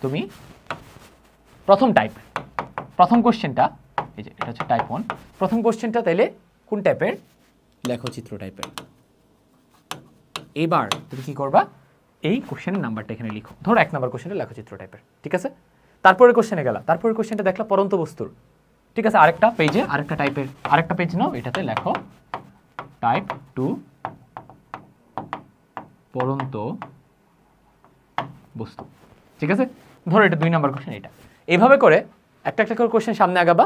তুমি প্রথম টাইপ, প্রথম কোশ্চেনটা এই যে এটা হচ্ছে টাইপ 1, প্রথম কোশ্চেনটা তাইলে কোন টাইপের, লেখচিত্র টাইপের। এবার তুমি কি করবা, এই কোশ্চেনের নাম্বারটা এখানে লিখো। ধরো 1 নম্বর কোশ্চেনটা লেখচিত্র টাইপের, ঠিক আছে। তারপরে কোশ্চেনে গেলা, তারপরে কোশ্চেনটা দেখলা পরন্ত বস্তুর, ঠিক আছে। আরেকটা পেজে আরেকটা টাইপের, আরেকটা পেজ নাও, এটাতে লেখো টাইপ 2 পরন্ত বস্তু, ঠিক আছে। ধরো এটা 2 নম্বর কোশ্চেন। এটা এইভাবে করে একটা একটা করে কোশ্চেন সামনে আগাবা।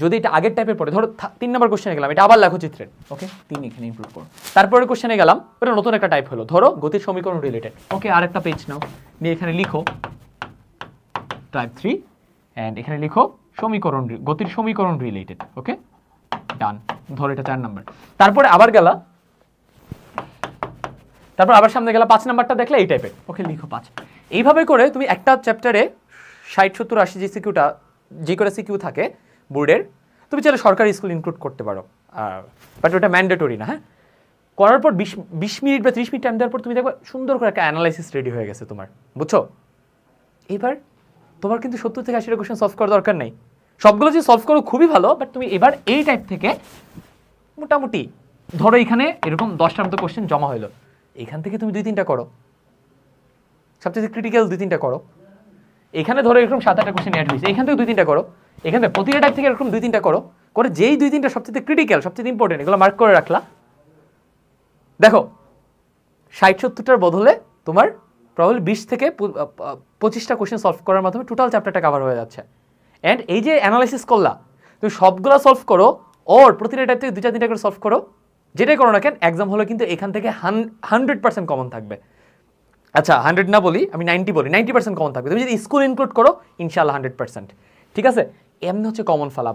যদি এটা আগের টাইপের পড়ে, ধরো 3 নম্বর কোশ্চেনে গেলাম, এটা আবার লেখচিত্রের, ওকে 3 এখানে ইনক্লুড করো। তারপরে কোশ্চেনে গেলাম, ওটা নতুন একটা টাইপ হলো, ধরো গতির সমীকরণ রিলেটেড, ওকে আরেকটা পেজ নাও, নিয়ে এখানে লিখো টাইপ 3 অ্যান্ড এখানে লিখো সমীকরণ, গতির সমীকরণ রিলেটেড, ওকে ডান। ধরো এটা 4 নম্বর। তারপরে আবার গেলা, তারপর আবার সামনে গেলা 5 নাম্বারটা দেখলে এই টাইপের, ওকে লিখো 5। এইভাবে করে তুমি একটা চ্যাপ্টারে 60, 70, 80 যে সিকিউটা, যে করে সিকিউ থাকে বোর্ডের, তুমি চাইলে সরকারি স্কুল ইনক্লুড করতে পারো, বাট ওটা ম্যান্ডেটরি না। হ্যাঁ, করার পর 20 মিনিট বা 30 মিনিট টাইম দেওয়ার পর তুমি দেখো সুন্দর করে একটা অ্যানালাইসিস রেডি হয়ে গেছে তোমার, বুঝছো। এবার তোমার কিন্তু 70 থেকে 80টা কোশ্চেন সলভ করার দরকার নেই, সবগুলো যে সলভ করো খুবই ভালো, বাট তুমি এবার এই টাইপ থেকে মোটামুটি ধরো এখানে এরকম 10টার মতো কোশ্চেন জমা হলো, এখান থেকে তুমি 2-3টা করো, সবচেয়ে ক্রিটিক্যাল 2-3টা করো। এখানে ধরো এরকম 7-8টা কোশ্চেন অ্যাড হয়েছে, এখান থেকে 2-3টা করো, এখানে প্রতিটা টাইপ থেকে এরকম 2-3টা করো, করে যেই 2-3টা সবচেয়ে ক্রিটিক্যাল, সবচেয়ে ইম্পর্টেন্ট, এগুলো মার্ক করে রাখলা। দেখো 60-70টার বদলে তোমার প্রবাবলি 20 থেকে 25টা কোশ্চেন সলভ করার মাধ্যমে টোটাল চ্যাপ্টারটা কভার হয়ে যাচ্ছে। অ্যান্ড এই যে অ্যানালাইসিস করলা, তুমি সবগুলো সলভ করো, ওর প্রতিটা টাইপ থেকে 2-3টা করে সলভ করো, যেটাই করো না কেন এক্সাম হলে কিন্তু এখান থেকে 100% কমন থাকবে। আচ্ছা 100 না বলি, আমি 90 বলি, 90% কমন থাকবে। তুমি যদি স্কুল ইনক্লুড করো ইনশাআল্লাহ 100%, ঠিক আছে। এমনি হচ্ছে কমন ফালাবা,